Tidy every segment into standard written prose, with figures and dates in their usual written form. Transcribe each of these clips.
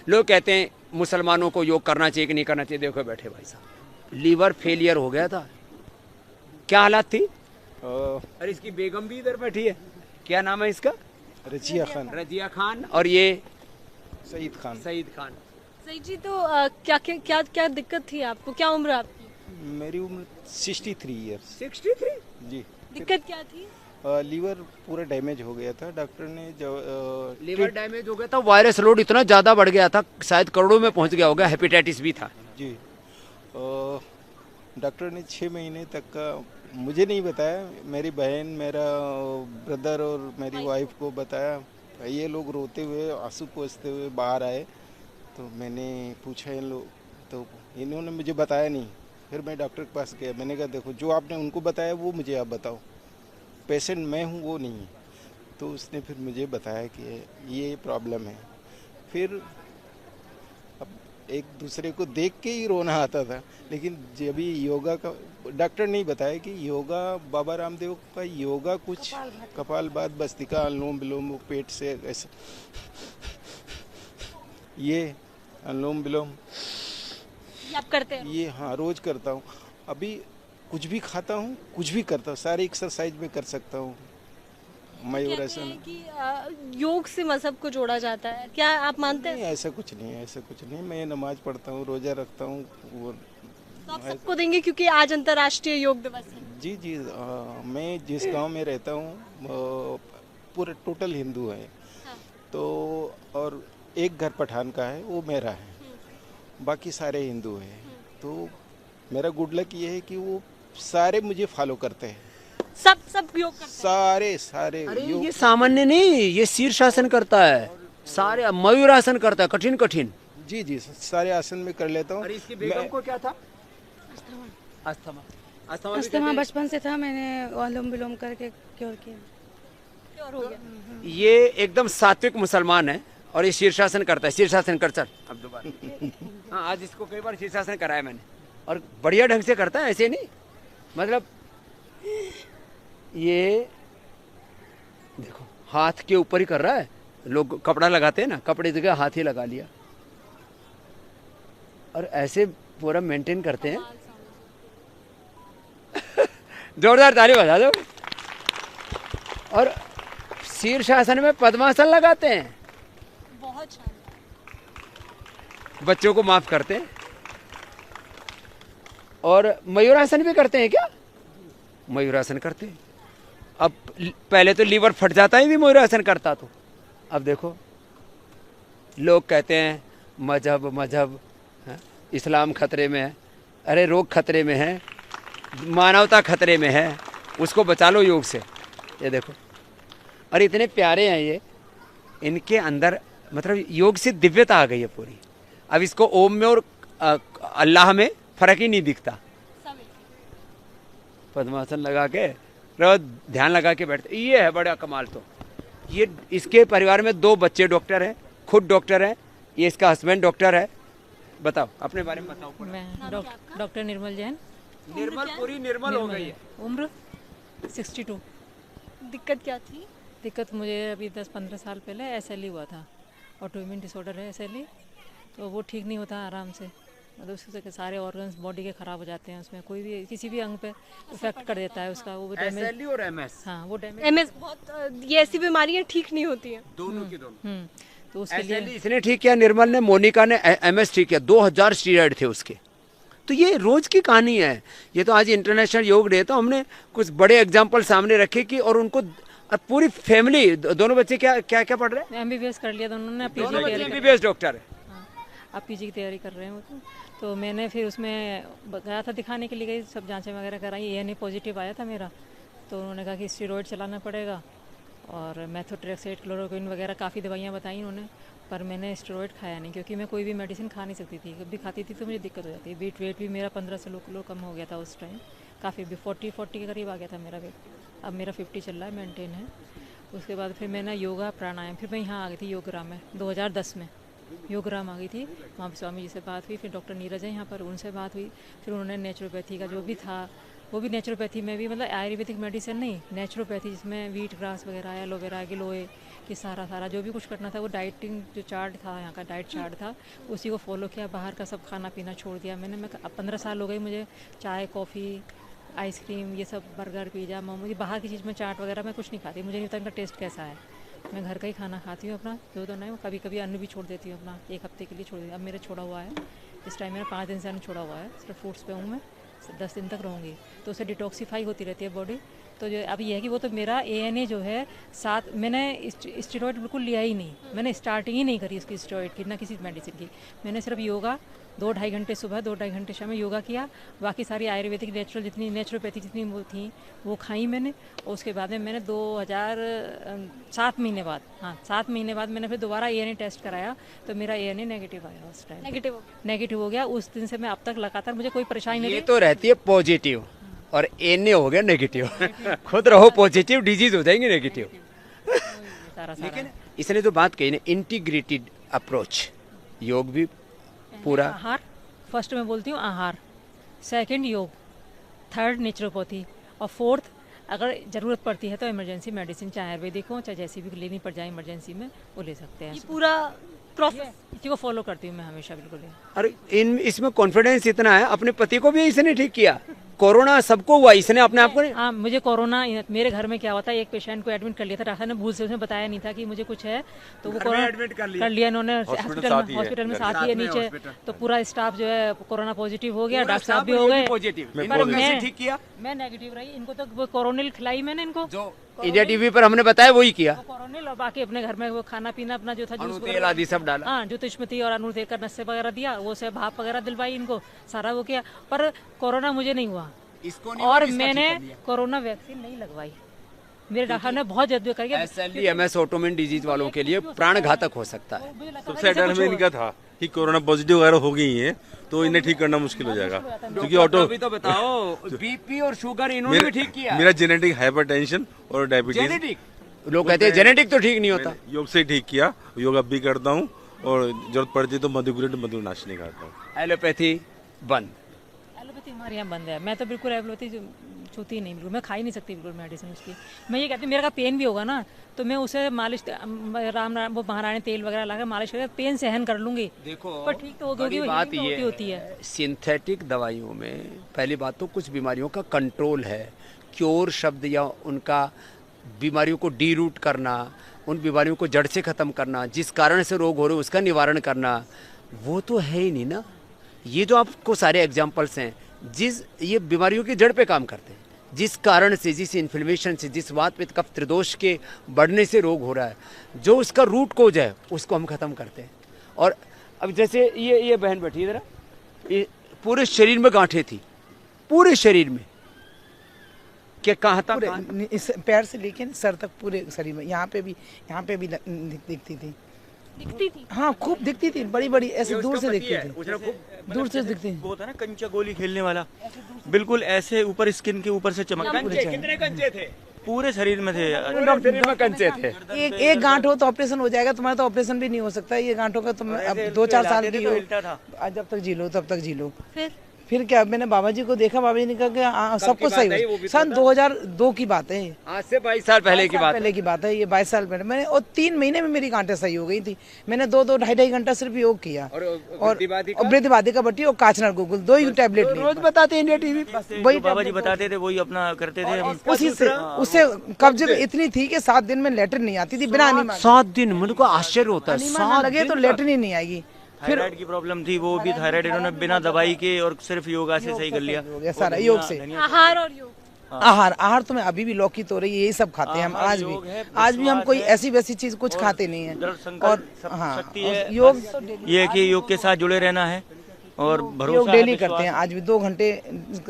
लोग कहते हैं मुसलमानों को योग करना चाहिए कि नहीं करना चाहिए। देखो बैठे भाई साहब, लीवर फेलियर हो गया था। क्या हालत थी? और इसकी बेगम भी इधर बैठी है। क्या नाम है इसका? रजिया खान। रजिया खान। और ये सईद खान। सईद खान। सही जी, तो क्या क्या क्या क्या दिक्कत थी आपको? क्या उम्र है आपकी? मेरी उम्र 63 ईयर्स। 63? जी। दिक्कत क्या थी? लीवर पूरा डैमेज हो गया था। डॉक्टर ने जब लीवर डैमेज हो गया था, वायरस लोड इतना ज़्यादा बढ़ गया था, शायद करोड़ों में पहुंच गया होगा। हेपेटाइटिस भी था जी। डॉक्टर ने 6 महीने तक का मुझे नहीं बताया, मेरी बहन, मेरा ब्रदर और मेरी वाइफ को बताया। ये लोग रोते हुए, आंसू पोंछते हुए बाहर आए, तो मैंने पूछा इन लोग, तो इन्होंने मुझे बताया नहीं। फिर मैं डॉक्टर के पास गया, मैंने कहा देखो जो आपने उनको बताया वो मुझे आप बताओ, पेशेंट मैं हूँ वो नहीं है। तो उसने फिर मुझे बताया कि ये प्रॉब्लम है। फिर अब एक दूसरे को देख के ही रोना आता था। लेकिन जब भी योगा का डॉक्टर ने बताया कि योगा, बाबा रामदेव का योगा कुछ कपालभाति, भस्त्रिका, अनुलोम विलोम, पेट से ऐसे ये अनुलोम विलोम ये आप करते हैं? ये हाँ रोज करता हूँ। अभी कुछ भी खाता हूँ, कुछ भी करता हूँ, सारी एक्सरसाइज में कर सकता हूँ। कहते मयूरासन। हैं कि योग से मजहब को जोड़ा जाता है, क्या आप मानते हैं? नहीं, ऐसा कुछ नहीं है, ऐसा कुछ नहीं। मैं नमाज पढ़ता हूँ, रोजा रखता हूँ। वो तो आप सबको देंगे क्योंकि आज अंतर्राष्ट्रीय योग दिवस है। जी जी। मैं जिस गांव में रहता हूँ पूरे टोटल हिंदू है। हाँ। तो और एक घर पठान का है, वो मेरा है, बाकी सारे हिंदू हैं। तो मेरा गुड लक ये है कि वो सारे मुझे फॉलो करते हैं, सब योग करते हैं। सारे सारे अरे योग। ये सामान्य नहीं, ये शीर्षासन करता है, सारे मयूरासन करता है, कठिन कठिन। जी जी, सारे आसन में कर लेता हूँ। और इसकी बेगम को क्या था? अस्थमा। अस्थमा भी अस्थमा कहते बचपन से था, मैंने अनुलोम विलोम करके क्योर किया। क्योर हो गया? हैं। ये एकदम सात्विक मुसलमान है और ये शीर्षासन करता है। शीर्षासन कर चल अब दोबारा। हाँ, आज इसको कई बार शीर्षासन कराया मैंने, और बढ़िया ढंग से करता है, ऐसे नहीं मतलब। ये देखो हाथ के ऊपर ही कर रहा है। लोग कपड़ा लगाते हैं ना, कपड़े की जगह हाथ ही लगा लिया, और ऐसे पूरा मेंटेन करते हैं। जोरदार ताली बजा दो। और शीर्षासन में पद्मासन लगाते हैं, बहुत शानदार। बच्चों को माफ करते हैं। और मयूरासन भी करते हैं क्या? मयूरासन करते हैं। अब पहले तो लीवर फट जाता ही भी मयूरासन करता तो। अब देखो लोग कहते हैं मजहब मजहब, इस्लाम खतरे में है। अरे रोग खतरे में है, मानवता खतरे में है, उसको बचा लो योग से। ये देखो, और इतने प्यारे हैं ये, इनके अंदर मतलब योग से दिव्यता आ गई है पूरी। अब इसको ओम में और अल्लाह में फर्क ही नहीं दिखता। पद्मासन लगा के रोज ध्यान लगा के बैठते। ये है बड़ा कमाल। तो ये इसके परिवार में 2 बच्चे डॉक्टर हैं, खुद डॉक्टर हैं, ये इसका हस्बैंड डॉक्टर है। बताओ अपने बारे में बताओ। मैं डॉक्टर निर्मल जैन। निर्मल, पूरी निर्मल हो गई है। उम्र 62। दिक्कत क्या थी? दिक्कत मुझे अभी 10-15 साल पहले एसएलई हुआ था, ऑटोइम्यून डिसऑर्डर है एसएलई। तो वो ठीक नहीं होता आराम से, मतलब उससे सारे ऑर्गन्स बॉडी के ख़राब हो जाते हैं। उसमें कोई भी किसी भी अंग पे इफेक्ट कर देता है उसका, वो डैमेज। एसएलई और एमएस, हाँ वो डैमेज। एमएस बहुत, ये ऐसी बीमारियां ठीक नहीं होती हैं। दोनों की दोनों। तो उसके लिए एसएलई इसने ठीक किया, निर्मल ने, मोनिका ने एमएस ठीक किया। 2000 स्टीरॉइड थे उसके। तो ये रोज की कहानी है। ये तो आज इंटरनेशनल योग डे, तो हमने कुछ बड़े एग्जाम्पल सामने रखे कि, और उनको पूरी फैमिली, दोनों बच्चे क्या क्या क्या पढ़ रहे हैं? एमबीबीएस कर लिया दोनों ने, दोनों बच्चे पीजी एमबीबीएस डॉक्टर है। अब पीजी की तैयारी कर रहे हैं वो। तो मैंने फिर उसमें गया था दिखाने के लिए, गई सब जांचें वगैरह कराई, एएनए पॉजिटिव आया था मेरा। तो उन्होंने कहा कि स्टेरॉइड चलाना पड़ेगा, और मेथोट्रेक्सेट, क्लोरोक्विन वगैरह काफ़ी दवाइयाँ बताई उन्होंने। पर मैंने स्टेरॉइड खाया नहीं, क्योंकि मैं कोई भी मेडिसिन खा नहीं सकती थी। कभी खाती थी तो मुझे दिक्कत हो जाती है। वेट भी मेरा 15-16 किलो कम हो गया था उस टाइम, काफ़ी भी 40 के करीब आ गया था मेरा वेट। अब मेरा 50 चल रहा है, मेंटेन है। उसके बाद फिर मैंने योगा प्राणायाम, फिर मैं यहाँ आ गई थी योगराम में 2010 में। योगराम आ गई थी, वहाँ पर स्वामी जी से बात हुई, फिर डॉक्टर नीरज है यहाँ पर, उनसे बात हुई। फिर उन्होंने नेचुरोपैथी का जो भी था वो भी नेचुरोपैथी में भी, मतलब आयुर्वेदिक मेडिसिन नहीं, नेचुरोपैथी जिसमें वीट ग्रास वगैरह, एलोवेरा, गिलोय, कि सारा जो भी कुछ करना था वो डाइटिंग जो चार्ट था, यहाँ का डाइट चार्ट था, उसी को फॉलो किया। बाहर का सब खाना पीना छोड़ दिया मैंने। मैं अब 15 साल हो गई मुझे चाय, कॉफ़ी, आइसक्रीम, ये सब, बर्गर, पिज़्ज़ा, मोमो, ये बाहर की चीज़ में, चाट वगैरह मैं कुछ नहीं खाती। मुझे नहीं पता इनका टेस्ट कैसा है। मैं घर का ही खाना खाती हूँ अपना, जो तो नहीं, कभी कभी अन्न भी छोड़ देती हूँ अपना, 1 हफ्ते के लिए छोड़ देती हूँ। अब मेरा छोड़ा हुआ है, इस टाइम मेरा 5 दिन से अन्न छोड़ा हुआ है, सिर्फ फ्रूट्स पे हूँ मैं, 10 दिन तक रहूँगी, तो उससे डिटॉक्सीफाई होती रहती है बॉडी। तो जो अब ये है कि वो तो मेरा ANA जो है 7, मैंने स्टेरॉइड बिल्कुल लिया ही नहीं, मैंने स्टार्टिंग ही नहीं करी इसकी स्टेरॉइड की, ना किसी मेडिसिन की। मैंने सिर्फ योगा 2-2.5 घंटे सुबह, 2-2.5 घंटे शाम में योगा किया। बाकी सारी आयुर्वेदिक नेचुरल जितनी नेचुरोपैथी जितनी वो थी वो खाई मैंने। और उसके बाद में मैंने 7 महीने बाद, हाँ 7 महीने बाद मैंने फिर दोबारा ANA टेस्ट कराया, तो मेरा ANA नेगेटिव आया। उस टाइम नेगेटिव हो गया। उस दिन से मैं अब तक लगातार, मुझे कोई परेशानी नहीं ये रही। तो रहती है पॉजिटिव और ANA हो गया नेगेटिव। खुद रहो पॉजिटिव, डिजीज हो जाएंगे नेगेटिव। सारा लेकिन इसने तो बात कही ना, इंटीग्रेटेड अप्रोच, योग भी पूरा। आहार, फर्स्ट मैं बोलती हूँ आहार, सेकंड योग, थर्ड नेचुरोपैथी, और फोर्थ अगर ज़रूरत पड़ती है तो इमरजेंसी मेडिसिन, चाहे आयुर्वेदिक हो चाहे जैसी भी लेनी पड़ जाए इमरजेंसी में, वो ले सकते हैं। पूरा प्रोसेस इसी को फॉलो करती हूँ मैं हमेशा, बिल्कुल। अरे इसमें कॉन्फिडेंस इतना है, अपने पति को भी इसने ठीक किया। कोरोना सबको हुआ, इसने अपने आप को नहीं। हाँ, मुझे कोरोना, मेरे घर में क्या हुआ था, एक पेशेंट को एडमिट कर लिया था, डॉक्टर ने भूल से उसने बताया नहीं था कि मुझे कुछ है, तो वो कोरोना एडमिट कर कर लिया इन्होंने। हॉस्पिटल में साथ ही है नीचे, तो पूरा स्टाफ जो है कोरोना पॉजिटिव हो गया, डॉक्टर साहब भी हो गए। पर मैं ठीक किया, मैं नेगेटिव रही। इनको तो वो कोरोनिल खिलाई मैंने, इनको जो इंडिया टीवी पर हमने बताया वही किया। कोरोनिल, और बाकी अपने घर में वो खाना पीना अपना जो था, जूस तेल आदि सब डाला। हाँ, जो तुष्मती और अनुतेल का नस्से वगैरह दिया, वो से भाप वगैरह दिलवाई इनको, सारा वो किया। पर कोरोना मुझे नहीं हुआ, इसको और मैंने कोरोना वैक्सीन नहीं लगवाई। मेरे डॉक्टर ने बहुत जद्दू करके, SLE-MS ऑटोइम्यून डिजीज वालों के लिए प्राण घातक हो सकता है। सबसे डर में इनका था कि कोरोना पॉजिटिव वगैरह हो गई है तो इन्हें ठीक करना मुश्किल हो जाएगा, क्योंकि अभी तो बताओ, BP और शुगर इन्होंने भी ठीक किया। मेरा जेनेटिक हाइपरटेंशन और डायबिटीज, जेनेटिक, लोग कहते हैं जेनेटिक तो ठीक नहीं होता। योग से ठीक किया, योग अब भी करता हूँ, और जरूरत पड़ती तो मधुनाशिनी खाता हूँ। एलोपैथी बंद, एलोपैथी हमारे यहाँ बंद है। मैं तो बिल्कुल एलोपैथी छूती ही नहीं, बिल्कुल मैं खा ही नहीं सकती बिल्कुल मेडिसिन उसकी। मैं ये कहती हूँ, मेरा का पेन भी होगा ना तो मैं उसे मालिश, राम वो महारानी तेल वगैरह लगा मालिश करके पेन सहन कर लूंगी। देखो पर ठीक तो होगी, बात ये होती है। सिंथेटिक दवाइयों में पहली बात तो कुछ बीमारियों का कंट्रोल है, क्योर शब्द या उनका बीमारियों को डी रूट करना, उन बीमारियों को जड़ से खत्म करना, जिस कारण से रोग हो रहे उसका निवारण करना, वो तो है ही नहीं ना। ये जो आपको सारे एग्जाम्पल्स हैं, जिस ये बीमारियों की जड़ पे काम करते हैं, जिस कारण से, जिस इन्फ्लेमेशन से, जिस वात पित्त कफ त्रिदोष के बढ़ने से रोग हो रहा है, जो उसका रूट कोज है उसको हम खत्म करते हैं। और अब जैसे ये बहन बैठी इधर, ये पूरे शरीर में गांठें थी, पूरे शरीर में, क्या कहाँ तक? इस पैर से लेके सर तक पूरे शरीर में, यहाँ पे भी दिखती थी। हाँ, खूब दिखती थी, बड़ी बड़ी, ऐसे दूर से दिखती थी, दूर से दिखती थी। वो होता है ना कंचा गोली खेलने वाला, बिल्कुल ऐसे ऊपर स्किन के ऊपर से चमकता। कितने कंचे थे? पूरे शरीर में थे, कंचे थे। एक गांठ हो तो ऑपरेशन हो जाएगा, तुम्हारा तो ऑपरेशन भी नहीं हो सकता। ये गांठों का तुम अब 2-4 साल की हो, जब तक जी लो तब तक जी लो। फिर क्या, मैंने बाबा जी को देखा, बाबा जी ने कहा कि सब कुछ सही हो। सन 2002 की बात है, आज से 22 साल पहले की बात है ये, 22 साल पहले मैंने, और 3 महीने में मेरी गांठें सही हो गई थी। मैंने 2-2.5 घंटा सिर्फ योग किया, और वृद्धिवादी का बट्टी और काचनार गोकुल 2 ही टैबलेट रोज बताते इंडिया टीवी, वही बाबा जी बताते थे, वही अपना करते थे। उसी से उससे कब्ज इतनी थी कि 7 दिन में लेटर नहीं आती थी, बिना 7 दिन। मुझे को आश्चर्य होता है, 7 लगे तो लेटर ही नहीं आएगी। थायराइड की प्रॉब्लम थी, वो भी थायराइड इन्होंने बिना दवाई के और सिर्फ योगा से सही कर लिया। सारा योग से। आहार और योग, आहार तो मैं अभी भी लौकी तोरई यही सब खाते हैं हम, आज भी हम कोई ऐसी वैसी चीज कुछ खाते नहीं है। और हाँ, योग ये है कि योग के साथ जुड़े रहना है, और भरोसा डेली करते हैं। आज भी 2 घंटे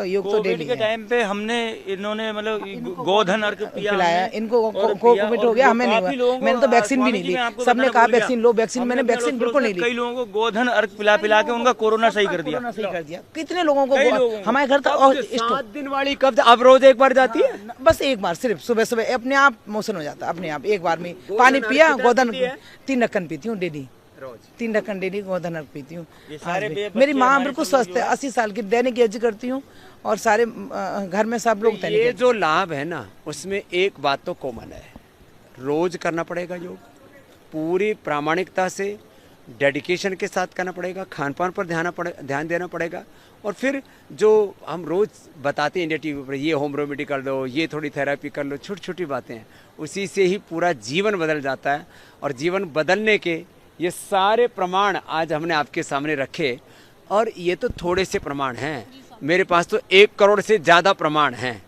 योग तो डेली के टाइम पे हमने, इन्होंने मतलब गोधन अर्घ पिलाया इनको, कोविड हो गया, हमें नहीं हुआ। मैंने तो वैक्सीन भी नहीं ली, सबने कहा वैक्सीन लो, वैक्सीन, मैंने वैक्सीन बिल्कुल नहीं ली। कई लोगों को गोधन अर्घ पिला के उनका कोरोना सही कर दिया। कितने लोगों को, हमारे घर तक 7 दिन वाली कब्ज अब रोज एक बार जाती है, बस एक बार, सिर्फ सुबह अपने आप मोशन हो जाता, अपने आप एक बार में। पानी पिया, गोधन 3 ढक्कन पीती हूँ डेली। 3 ढक्कन डेली गोधन अर्क पीती हूँ। ये सारे आज भी। बच्चे मेरी माँ हमारे बिल्कुल सब लोग स्वस्थ है, 80 साल की, दैनिक यज्ञ करती हूँ और सारे घर में सब लोग दैनिक ये यज्ञ। जो लाभ है ना, उसमें एक बात तो कॉमन है, रोज करना पड़ेगा योग, पूरी प्रामाणिकता से डेडिकेशन के साथ करना पड़ेगा, खान पान पर ध्यान देना पड़ेगा। और फिर जो हम रोज बताते हैं इंडिया टीवी पर, ये होम रेमेडी कर लो, ये थोड़ी थेरेपी कर लो, छोटी छोटी बातें हैं, उसी से ही पूरा जीवन बदल जाता है। और जीवन बदलने के ये सारे प्रमाण आज हमने आपके सामने रखे, और ये तो थोड़े से प्रमाण हैं, मेरे पास तो 1 करोड़ से ज़्यादा प्रमाण हैं।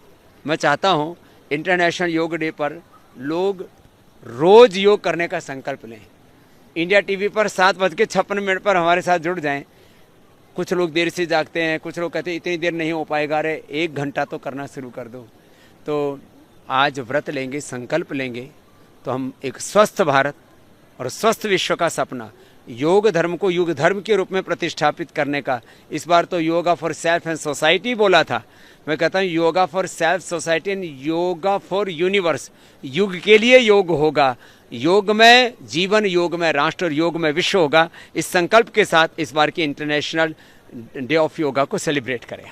मैं चाहता हूँ इंटरनेशनल योग डे पर लोग रोज योग करने का संकल्प लें। इंडिया टीवी पर 7:56 पर हमारे साथ जुड़ जाएं। कुछ लोग देर से जागते हैं, कुछ लोग कहते हैं इतनी देर नहीं हो पाएगा, अरे 1 घंटा तो करना शुरू कर दो। तो आज व्रत लेंगे, संकल्प लेंगे, तो हम एक स्वस्थ भारत और स्वस्थ विश्व का सपना, योग धर्म को युग धर्म के रूप में प्रतिष्ठापित करने का, इस बार तो yoga for self and society बोला था, मैं कहता हूँ yoga for self society and yoga for universe. युग के लिए योग होगा, योग में जीवन, योग में राष्ट्र और योग में विश्व होगा। इस संकल्प के साथ इस बार की इंटरनेशनल डे ऑफ योगा को सेलिब्रेट करें।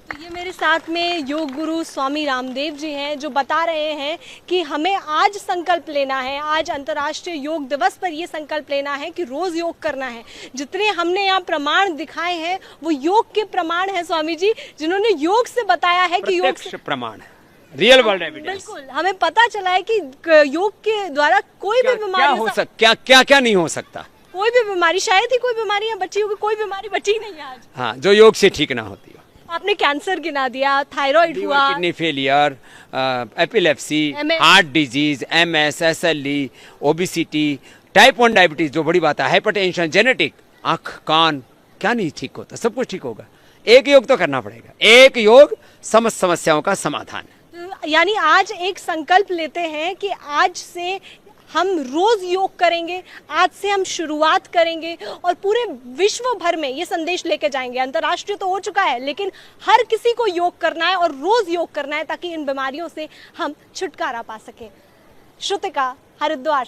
तो ये मेरे साथ में योग गुरु स्वामी रामदेव जी हैं, जो बता रहे हैं कि हमें आज संकल्प लेना है, आज अंतर्राष्ट्रीय योग दिवस पर ये संकल्प लेना है कि रोज योग करना है। जितने हमने यहाँ प्रमाण दिखाए हैं वो योग के प्रमाण हैं स्वामी जी, जिन्होंने योग से बताया है कि योग से प्रमाण है, रियल वर्ल्ड एविडेंस। बिल्कुल हमें पता चला है कि योग के द्वारा कोई भी बीमारी क्या नहीं हो सकता, कोई भी बीमारी, शायद ही कोई बीमारी है बच्चियों की, कोई बीमारी बची नहीं है आज। हाँ, जो योग से ठीक ना होती हो। आपने कैंसर गिना दिया, थायराइड हुआ, kidney failure, epilepsy, heart disease, MS, SLE, obesity, type 1 diabetes, जो बड़ी बात है, हाइपरटेंशन, जेनेटिक, आँख कान, क्या नहीं ठीक होता, सब कुछ ठीक होगा। एक योग तो करना पड़ेगा, एक योग समस्त समस्याओं का समाधान है। यानी आज एक संकल्प लेते हैं कि आज से हम रोज योग करेंगे, आज से हम शुरुआत करेंगे और पूरे विश्व भर में ये संदेश लेके जाएंगे। अंतर्राष्ट्रीय तो हो चुका है, लेकिन हर किसी को योग करना है और रोज योग करना है, ताकि इन बीमारियों से हम छुटकारा पा सके। श्रुतिका, हरिद्वार।